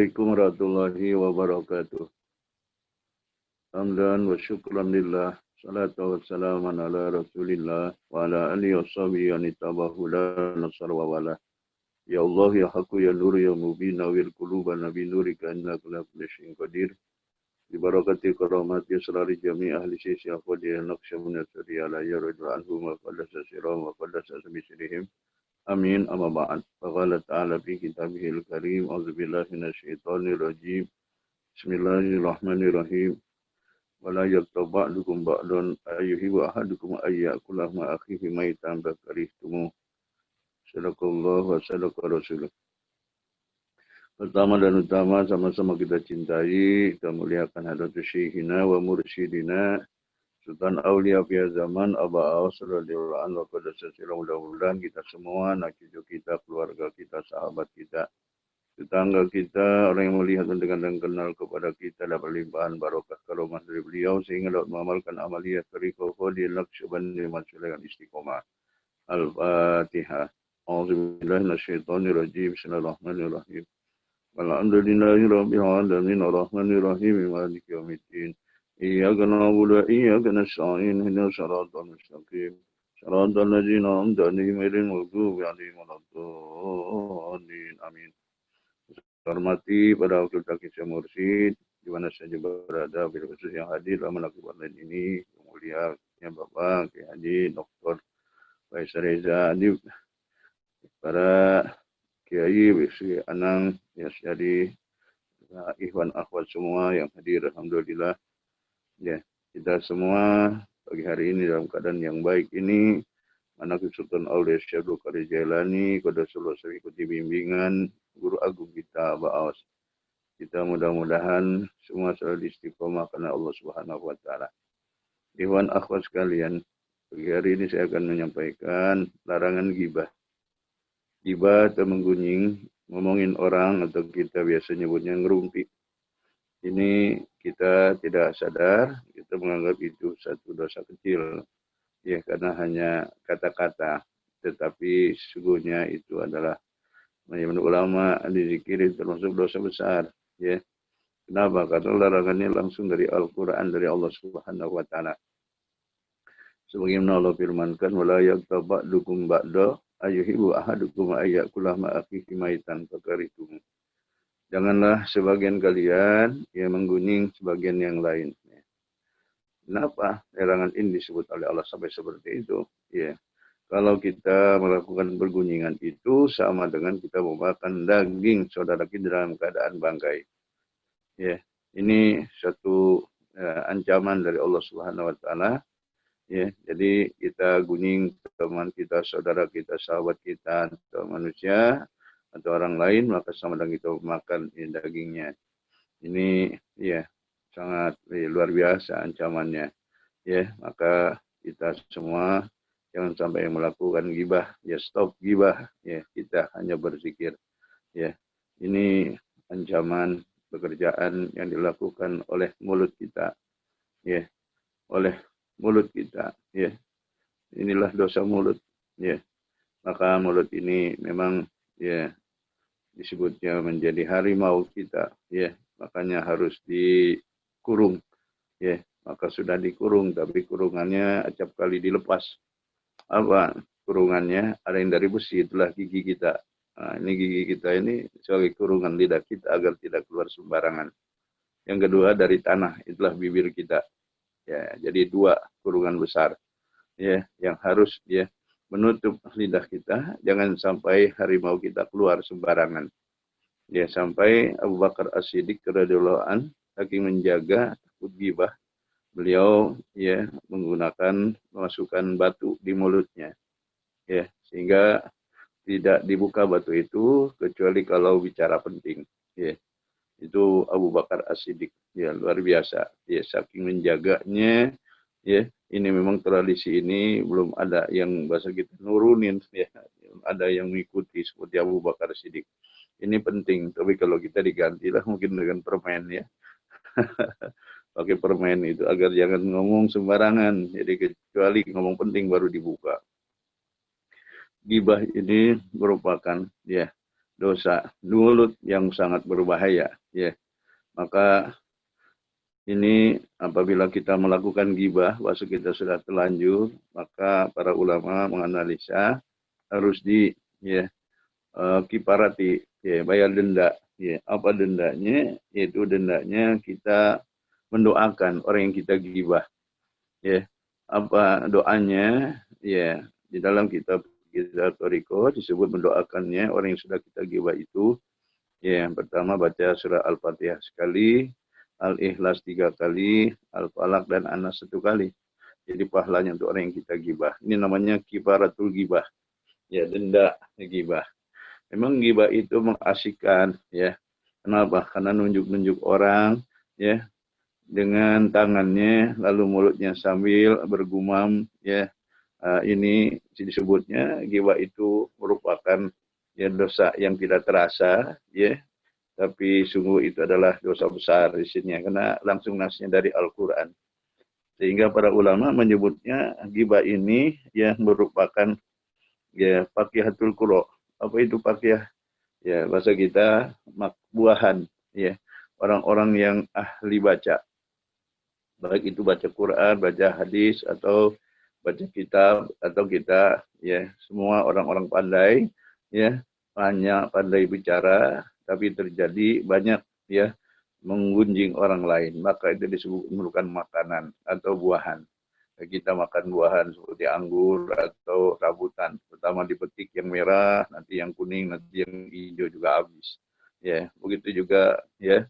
Assalamualaikum warahmatullahi wabarakatuh. Hamdan wa syukran lillah. Salatu wassalamu ala rasulillah. Wa ala alihi wa sahbihi anitabahu la nasar wa wala. Ya Allah ya haqqu ya nur ya mubin nawir qulubana bi nurika innaka ala kulli syai'in qadir. Bi barakati karamati asrari jami' ahli sisi afwadi naqshamun yasri ala yaradu anhum wa qadasa siram wa qadasa bisirihim. Amin amma ba'd. Faqala ta'ala fi kitabihil karim. A'udzubillahi minasyaitonir rajim. Bismillahirrahmanirrahim. Wala yaghtab ba'dukum ba'dan ayyuhibbu ahadukum ayyakula ma akhihi maitan fakarihtumu. Sadaqallahu wa sadaqa rasulullah. Pertama dan utama sama-sama kita cintai, kita muliakan hadratus syekhina wa mursyidina Sultan Aulia fi zaman Aba Awas radhiyallahu anhu pada sesira mudah-mudahan kita semua, anak cucu kita, keluarga kita, sahabat kita, tetangga kita, orang yang melihat dan kenal kepada kita dapat limpahan barokah karomah dari beliau sehingga dapat mengamalkan amaliyah tariqah qadil naqsyban limasyarakat istiqomah. Al-Fatihah. A'udzubillahi minasyaitonir rajim. Bismillahirrahmanirrahim. Alhamdulillahirabbil alamin arrahmanir rahim maliki yaumiddin. Iyyaka na'budu wa iyyaka nasta'in ihdinas siratal mustaqim. Shiratal ladzina an'amta 'alaihim ghairil maghdubi 'alaihim waladdallin. Amin. Hormati pada wakil Syekh Mursyid di mana saja berada, bil khusus yang hadir dalam melakukan ini, mulianya Bapak Kiai Haji Dr. Faisal Reza Adib, para Kiai Bisi Anang, ya jadi ikhwan akhwat semua yang hadir, alhamdulillah. Ya, kita semua pagi hari ini dalam keadaan yang baik ini, Manaqib Sultan Aulia Syekh Abdul Qadir Jailani, Qaddasallahu sirrahu ikuti bimbingan Guru Agung kita Aba Awas. Kita mudah-mudahan semua selalu istiqomah karena Allah Subhanahu wa taala. Ikhwan akhwat sekalian, pagi hari ini saya akan menyampaikan larangan ghibah. Ghibah atau menggunjing, ngomongin orang atau kita biasa nyebutnya ngerumpi. Ini kita tidak sadar, kita menganggap itu satu dosa kecil. Ya, karena hanya kata-kata. Tetapi sesungguhnya itu adalah menurut ulama dizikiri termasuk dosa besar. Ya. Kenapa? Karena larangannya langsung dari Al-Quran, dari Allah Subhanahu wa taala. Sebagaimana Allah firmankan, wala yaghtab ba'dukum ba'da ayyuhibbu ahadukum ayyakula ma akhihi maitan fakarihtum. Janganlah sebagian kalian yang menggunjing sebagian yang lain. Kenapa larangan ini disebut oleh Allah sampai seperti itu? Ya, kalau kita melakukan pergunjingan itu sama dengan kita memakan daging saudara kita dalam keadaan bangkai. Ya, ini satu ancaman dari Allah Subhanahu wa taala. Ya, jadi kita gunjing teman kita, saudara kita, sahabat kita, atau manusia atau orang lain, maka sama dengan kita makan dagingnya. Ini ya sangat luar biasa ancamannya. Ya, maka kita semua jangan sampai melakukan ghibah. Ya, stop ghibah. Ya, kita hanya berzikir. Ya, ini ancaman pekerjaan yang dilakukan oleh mulut kita. Ya, oleh mulut kita. Ya, inilah dosa mulut. Ya, maka mulut ini memang ya disebutnya menjadi harimau kita. Ya, makanya harus dikurung. Ya, maka sudah dikurung, tapi kurungannya acap kali dilepas. Apa kurungannya? Ada yang dari besi, itulah gigi kita. Nah, ini gigi kita ini sebagai kurungan lidah kita agar tidak keluar sembarangan. Yang kedua dari tanah, itulah bibir kita. Ya, jadi dua kurungan besar. Ya, yang harus ya menutup lidah kita, jangan sampai harimau kita keluar sembarangan. Ya, sampai Abu Bakar As-Siddiq radhiyallahu anhu saking menjaga takut ghibah, beliau ya memasukkan batu di mulutnya. Ya, sehingga tidak dibuka batu itu kecuali kalau bicara penting. Ya. Itu Abu Bakar As-Siddiq. Ya, luar biasa. Ya, saking menjaganya. Ya, ini memang tradisi ini belum ada yang bahasa kita nurunin. Ya, ada yang mengikuti seperti Abu Bakar As-Siddiq. Ini penting. Tapi kalau kita digantilah mungkin dengan permen ya. Pakai permen itu agar jangan ngomong sembarangan. Jadi kecuali ngomong penting baru dibuka. Ghibah ini merupakan ya dosa mulut yang sangat berbahaya. Ya, maka ini apabila kita melakukan ghibah, bahwa kita sudah terlanjur, maka para ulama menganalisa harus kiparati, ya, bayar denda. Ya, apa dendanya? Yaitu dendanya kita mendoakan orang yang kita ghibah. Ya, apa doanya? Ya, di dalam kitab kita Toriko disebut mendoakannya orang yang sudah kita ghibah itu. Ya, yang pertama baca surah Al-Fatihah sekali, Al-Ikhlas 3 kali, Al-Falaq dan An-Nas 1 kali. Jadi pahalanya untuk orang yang kita ghibah. Ini namanya kifaratul ghibah. Ya, denda ghibah. Memang ghibah itu mengasyikkan, ya. Kenapa? Karena nunjuk-nunjuk orang, ya, dengan tangannya, lalu mulutnya sambil bergumam, ya. Ini disebutnya ghibah itu merupakan, ya, dosa yang tidak terasa, ya. Tapi sungguh itu adalah dosa besar di sini, karena langsung nasnya dari Al-Quran. Sehingga para ulama menyebutnya ghibah ini yang merupakan, ya, pakihatul qura. Apa itu pakiyah? Ya, bahasa kita buahan, ya, orang-orang yang ahli baca, baik itu baca Quran, baca hadis, atau baca kitab, atau kita, ya, semua orang-orang pandai, ya, banyak pandai bicara, tapi terjadi banyak, ya, menggunjing orang lain, maka itu disebut merupakan makanan atau buahan. Kita makan buahan seperti anggur atau rambutan, pertama dipetik yang merah, nanti yang kuning, nanti yang hijau juga habis. Ya, begitu juga, ya,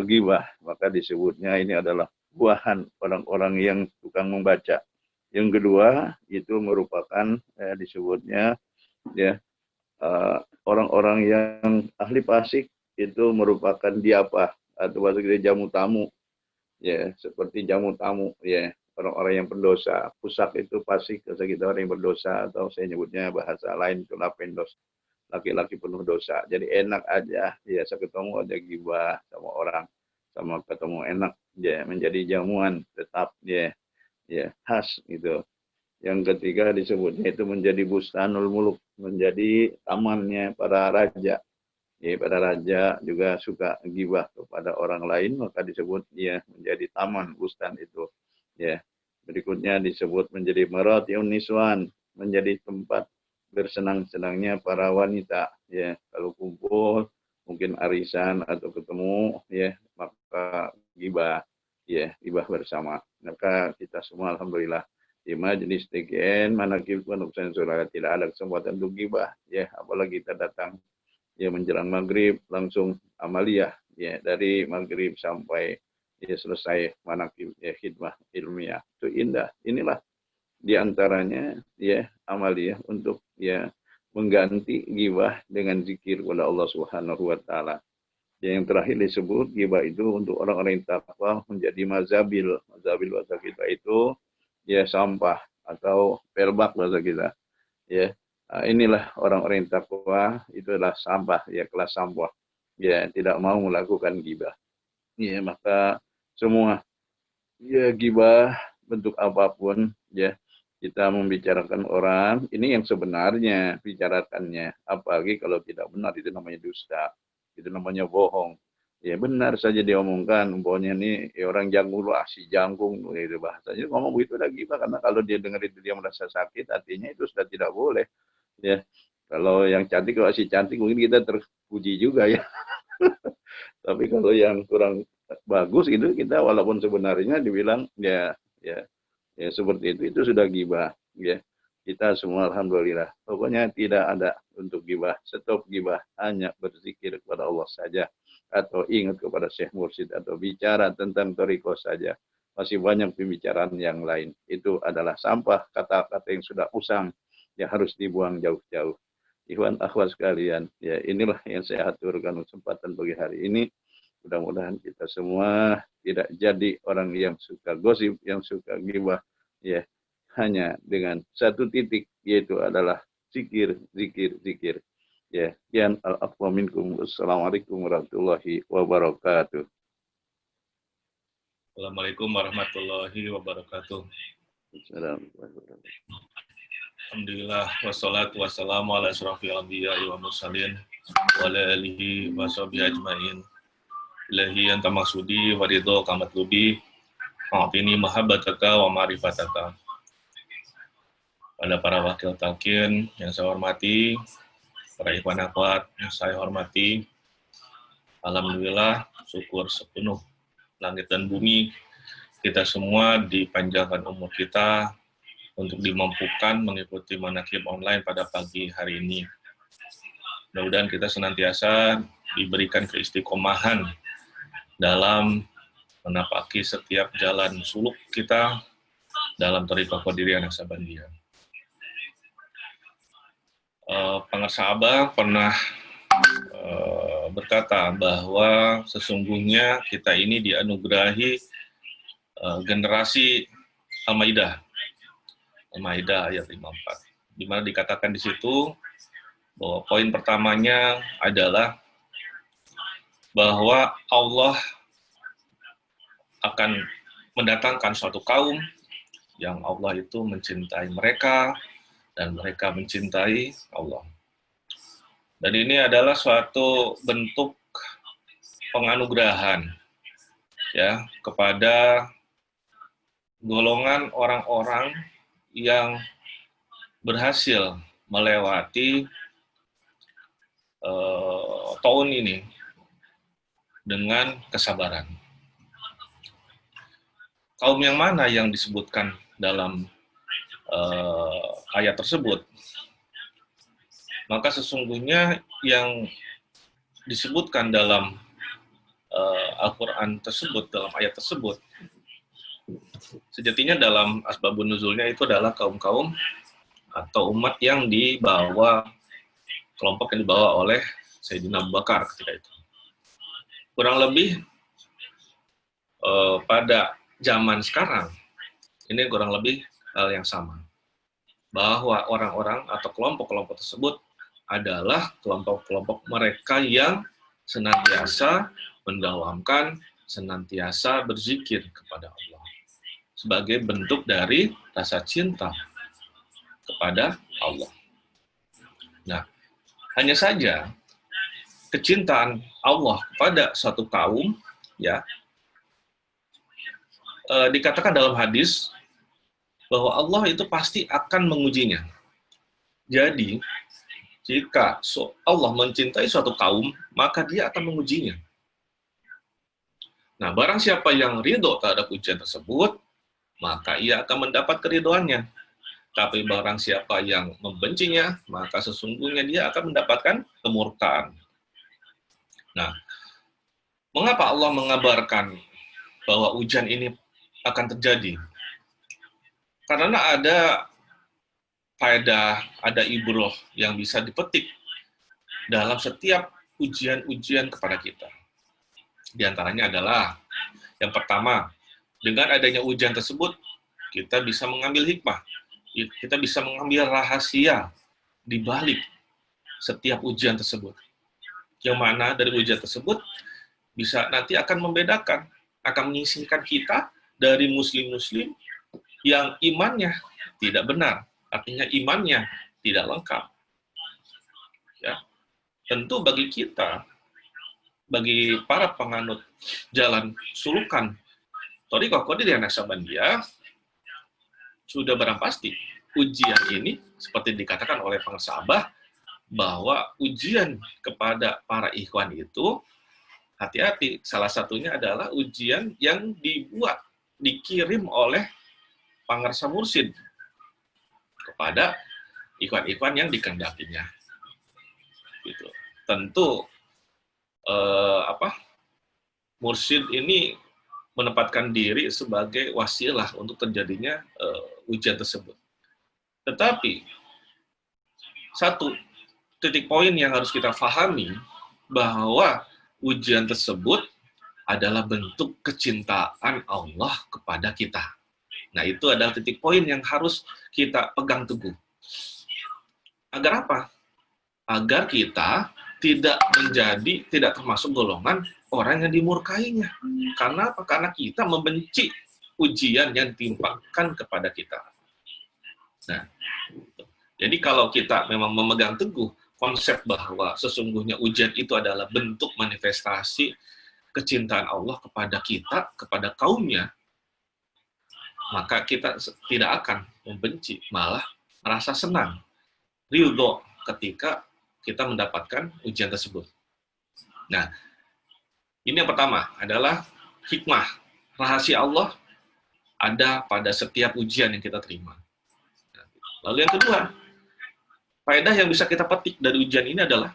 ghibah, maka disebutnya ini adalah buahan orang-orang yang tukang membaca. Yang kedua itu merupakan disebutnya, ya, orang-orang yang ahli fasik, itu merupakan diapa atau bahasa kita jamu tamu, ya, seperti jamu tamu, ya, orang-orang yang berdosa. Pusak itu fasik, bahasa kita orang yang berdosa, atau saya nyebutnya bahasa lain itu lapendos, laki-laki penuh dosa. Jadi enak aja, ya, saya ketemu aja gibah sama orang, sama ketemu enak, ya, menjadi jamuan tetap, ya, ya, khas gitu. Yang ketiga disebutnya itu menjadi bustanul muluk, menjadi tamannya para raja. Ya, para raja juga suka gibah kepada orang lain, maka disebut dia menjadi taman bustan itu. Ya, berikutnya disebut menjadi maratiun niswan, menjadi tempat bersenang-senangnya para wanita. Ya, kalau kumpul mungkin arisan atau ketemu, ya, maka gibah, ya, gibah bersama. Maka kita semua alhamdulillah di majelis TGN Manaqib Pondok Pesantren tidak ada kesempatan untuk gibah, ya, apalagi kita datang, ya, menjelang maghrib langsung amaliyah, ya, dari maghrib sampai, ya, selesai manaqib, ya, khidmah ilmiah itu indah. Inilah diantaranya, ya, amaliyah untuk, ya, mengganti ghibah dengan zikir kepada Allah Subhanahu wa taala. Yang terakhir disebut ghibah itu untuk orang-orang yang takwa menjadi mazabil. Mazabil bahasa kita itu, ya, sampah atau pelbak bahasa kita. Ya, inilah orang-orang yang takwa, itu adalah sampah, ya, kelas sampah. Ya, tidak mau melakukan ghibah. Ya, maka semua, ya, ghibah bentuk apapun, ya, kita membicarakan orang, ini yang sebenarnya bicarakannya. Apalagi kalau tidak benar, itu namanya dusta. Itu namanya bohong. Ya, benar saja diomongkan, umpamanya ini, ya, orang janggung, si janggung, itu bahasanya ngomong begitu udah ghibah, karena kalau dia dengar itu dia merasa sakit, artinya itu sudah tidak boleh. Ya, kalau yang cantik, kalau si cantik mungkin kita terpuji juga, ya. Tapi kalau yang kurang bagus itu kita walaupun sebenarnya dibilang, ya, ya, ya, seperti itu sudah ghibah, ya. Kita semua alhamdulillah. Pokoknya tidak ada untuk ghibah. Stop ghibah, hanya berzikir kepada Allah saja, atau ingat kepada Syekh Mursyid, atau bicara tentang Thariqah saja. Masih banyak pembicaraan yang lain. Itu adalah sampah, kata-kata yang sudah usang, yang harus dibuang jauh-jauh. Ikhwan akhwat sekalian, ya, inilah yang saya aturkan kesempatan pagi hari ini. Mudah-mudahan kita semua tidak jadi orang yang suka gosip, yang suka ghibah, ya, hanya dengan satu titik, yaitu adalah zikir, zikir, zikir. Ya, sekian al-afwa minkum. Assalamualaikum warahmatullahi wabarakatuh. Assalamualaikum warahmatullahi wabarakatuh. Assalamualaikum warahmatullahi wabarakatuh. Alhamdulillah wassalatu wassalamu ala asyrafil anbiya'i wa mursalin wa ala alihi wa sahbihi ajmain. Ilahi anta maksudi wa ridho kamatlubi ma'atini mahabbataka wa ma'rifataka. Pada para wakil talqin yang saya hormati, para ikhwan akhwat yang saya hormati, alhamdulillah syukur sepenuh langit dan bumi kita semua dipanjangkan umur kita untuk dimampukan mengikuti manaqib online pada pagi hari ini. Mudah-mudahan kita senantiasa diberikan keistiqomahan dalam menapaki setiap jalan suluk kita dalam thariqah Qadiriyah Naksabandiyah. Pengarsa Abah pernah berkata bahwa sesungguhnya kita ini dianugerahi generasi Al-Maidah. Al-Maidah ayat 54, di mana dikatakan di situ bahwa poin pertamanya adalah bahwa Allah akan mendatangkan suatu kaum yang Allah itu mencintai mereka dan mereka mencintai Allah. Dan ini adalah suatu bentuk penganugerahan ya kepada golongan orang-orang yang berhasil melewati tahun ini dengan kesabaran. Kaum yang mana yang disebutkan dalam ayat tersebut? Maka sesungguhnya yang disebutkan dalam Al-Quran tersebut, dalam ayat tersebut, sejatinya dalam asbabun nuzulnya itu adalah kaum-kaum atau umat yang dibawa, kelompok yang dibawa oleh Sayyidina Abu Bakar ketika itu. Kurang lebih pada zaman sekarang, ini kurang lebih hal yang sama. Bahwa orang-orang atau kelompok-kelompok tersebut adalah kelompok-kelompok mereka yang senantiasa mendawamkan, senantiasa berzikir kepada Allah sebagai bentuk dari rasa cinta kepada Allah. Nah, hanya saja kecintaan Allah kepada suatu kaum, ya, dikatakan dalam hadis bahwa Allah itu pasti akan mengujinya. Jadi, jika Allah mencintai suatu kaum, maka dia akan mengujinya. Nah, barang siapa yang ridho terhadap ujian tersebut, maka ia akan mendapat keridhoannya. Tapi barang siapa yang membencinya, maka sesungguhnya dia akan mendapatkan kemurkaan. Nah, mengapa Allah mengabarkan bahwa ujian ini akan terjadi? Karena ada faedah, ada ibroh yang bisa dipetik dalam setiap ujian-ujian kepada kita. Di antaranya adalah, yang pertama, dengan adanya ujian tersebut, kita bisa mengambil hikmah, kita bisa mengambil rahasia di balik setiap ujian tersebut. Yang mana dari ujian tersebut bisa nanti akan membedakan, akan menyisihkan kita dari muslim-muslim yang imannya tidak benar, artinya imannya tidak lengkap. Ya, tentu bagi kita, bagi para penganut jalan sulukan thariqah Qadiriyah Naksabandiyah, sudah barang pasti ujian ini seperti dikatakan oleh pengarsa Abah bahwa ujian kepada para ikhwan itu hati-hati, salah satunya adalah ujian yang dikirim oleh pengarsa mursyid kepada ikhwan-ikhwan yang dikehendakinya. Gitu. Tentu mursyid ini menempatkan diri sebagai wasilah untuk terjadinya ujian tersebut. Tetapi satu titik poin yang harus kita pahami bahwa ujian tersebut adalah bentuk kecintaan Allah kepada kita. Nah, itu adalah titik poin yang harus kita pegang teguh. Agar apa? Agar kita tidak termasuk golongan orang yang dimurkainya. Karena apa? Karena kita membenci ujian yang ditimpakan kepada kita. Nah, Jadi kalau kita memang memegang teguh konsep bahwa sesungguhnya ujian itu adalah bentuk manifestasi kecintaan Allah kepada kita, kepada kaumnya, maka kita tidak akan membenci, malah merasa senang, ridho ketika kita mendapatkan ujian tersebut. Nah, ini yang pertama adalah hikmah, rahasia Allah ada pada setiap ujian yang kita terima. Lalu yang kedua, faedah yang bisa kita petik dari ujian ini adalah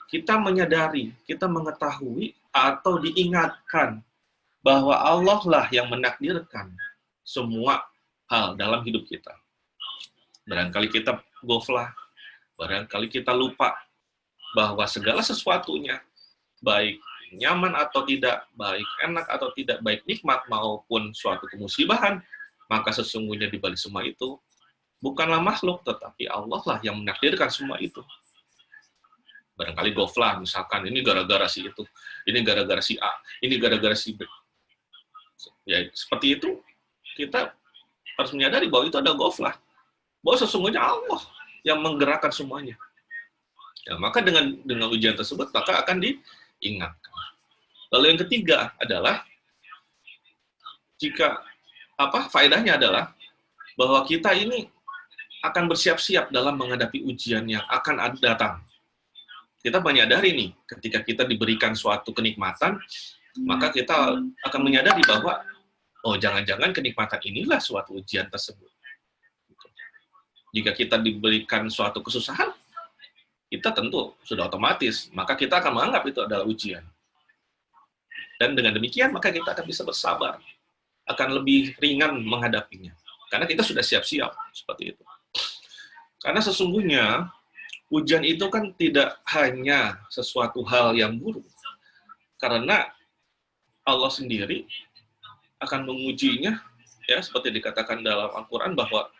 kita menyadari, kita mengetahui atau diingatkan bahwa Allah lah yang menakdirkan semua hal dalam hidup kita. Barangkali kita goflah, barangkali kita lupa bahwa segala sesuatunya, baik nyaman atau tidak, baik enak atau tidak, baik nikmat maupun suatu kemusibahan, maka sesungguhnya di balik semua itu bukanlah makhluk, tetapi Allah lah yang menakdirkan semua itu. Barangkali goflah, misalkan ini gara-gara si itu, ini gara-gara si A, ini gara-gara si B. Ya, seperti itu, kita harus menyadari bahwa itu ada goflah, bahwa sesungguhnya Allah yang menggerakkan semuanya. Ya, maka dengan ujian tersebut, maka akan diingatkan. Lalu yang ketiga adalah, jika faedahnya adalah bahwa kita ini akan bersiap-siap dalam menghadapi ujian yang akan datang. Kita menyadari nih, ketika kita diberikan suatu kenikmatan, maka kita akan menyadari bahwa, oh, jangan-jangan kenikmatan inilah suatu ujian tersebut. Jika kita diberikan suatu kesusahan, kita tentu sudah otomatis, maka kita akan menganggap itu adalah ujian. Dan dengan demikian, maka kita akan bisa bersabar, akan lebih ringan menghadapinya. Karena kita sudah siap-siap, seperti itu. Karena sesungguhnya, ujian itu kan tidak hanya sesuatu hal yang buruk. Karena Allah sendiri akan mengujinya, ya, seperti dikatakan dalam Al-Quran bahwa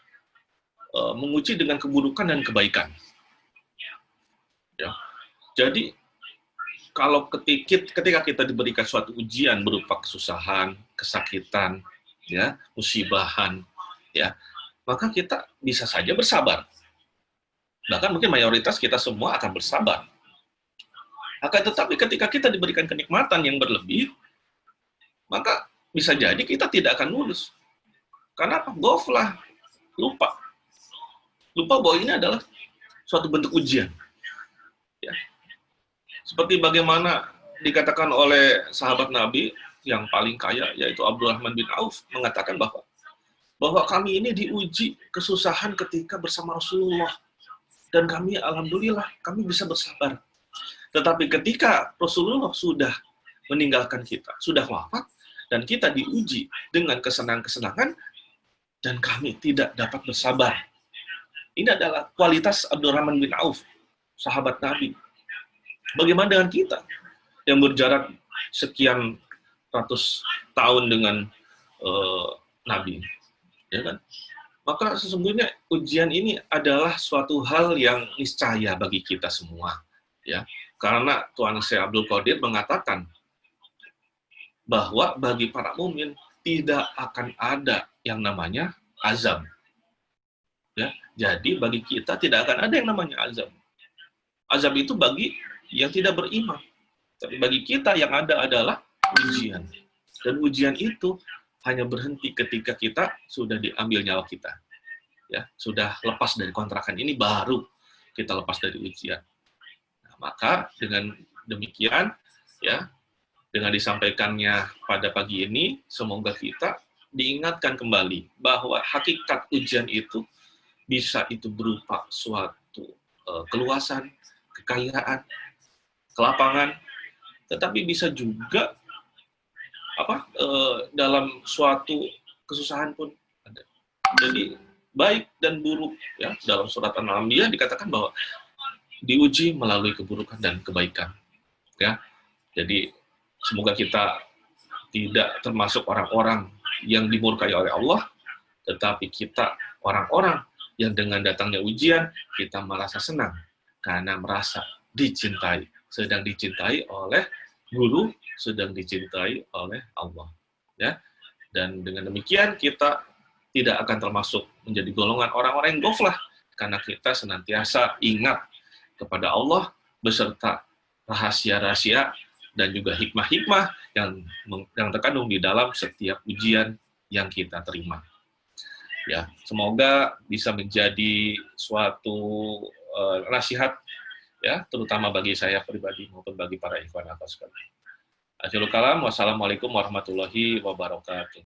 menguji dengan keburukan dan kebaikan. Ya. Jadi, kalau ketika kita diberikan suatu ujian berupa kesusahan, kesakitan, ya, musibahan, ya, maka kita bisa saja bersabar. Bahkan mungkin mayoritas kita semua akan bersabar. Akan tetapi ketika kita diberikan kenikmatan yang berlebih, maka bisa jadi kita tidak akan lulus. Karena apa? Goflah, lupa. Lupa bahwa ini adalah suatu bentuk ujian. Ya. Seperti bagaimana dikatakan oleh sahabat Nabi yang paling kaya, yaitu Abdurrahman bin Auf, mengatakan bahwa kami ini diuji kesusahan ketika bersama Rasulullah. Dan kami, alhamdulillah, kami bisa bersabar. Tetapi ketika Rasulullah sudah meninggalkan kita, sudah wafat, dan kita diuji dengan kesenangan-kesenangan, dan kami tidak dapat bersabar. Ini adalah kualitas Abdurrahman bin Auf, sahabat Nabi. Bagaimana dengan kita yang berjarak sekian ratus tahun dengan Nabi? Ya kan? Maka sesungguhnya ujian ini adalah suatu hal yang niscaya bagi kita semua, ya. Karena Tuan Syekh Abdul Qadir mengatakan bahwa bagi para mukmin tidak akan ada yang namanya azab. Ya, jadi bagi kita tidak akan ada yang namanya azab. Azab itu bagi yang tidak beriman. Tapi bagi kita yang ada adalah ujian. Dan ujian itu hanya berhenti ketika kita sudah diambil nyawa kita. Ya, sudah lepas dari kontrakan ini, baru kita lepas dari ujian. Nah, maka dengan demikian, ya, dengan disampaikannya pada pagi ini, semoga kita diingatkan kembali bahwa hakikat ujian itu bisa itu berupa suatu keluasan, kekayaan, kelapangan, tetapi bisa juga dalam suatu kesusahan pun ada. Jadi baik dan buruk, ya, dalam surat An-Anbiya dikatakan bahwa diuji melalui keburukan dan kebaikan, ya. Jadi semoga kita tidak termasuk orang-orang yang dimurkai oleh Allah, tetapi kita orang-orang yang dengan datangnya ujian kita merasa senang karena merasa dicintai, sedang dicintai oleh guru, sedang dicintai oleh Allah, ya. Dan dengan demikian kita tidak akan termasuk menjadi golongan orang-orang yang goflah, karena kita senantiasa ingat kepada Allah beserta rahasia-rahasia dan juga hikmah-hikmah yang terkandung di dalam setiap ujian yang kita terima. Ya, semoga bisa menjadi suatu nasihat ya, terutama bagi saya pribadi maupun bagi para ikhwan akhwat sekalian. Akhirul kalam, wassalamualaikum warahmatullahi wabarakatuh.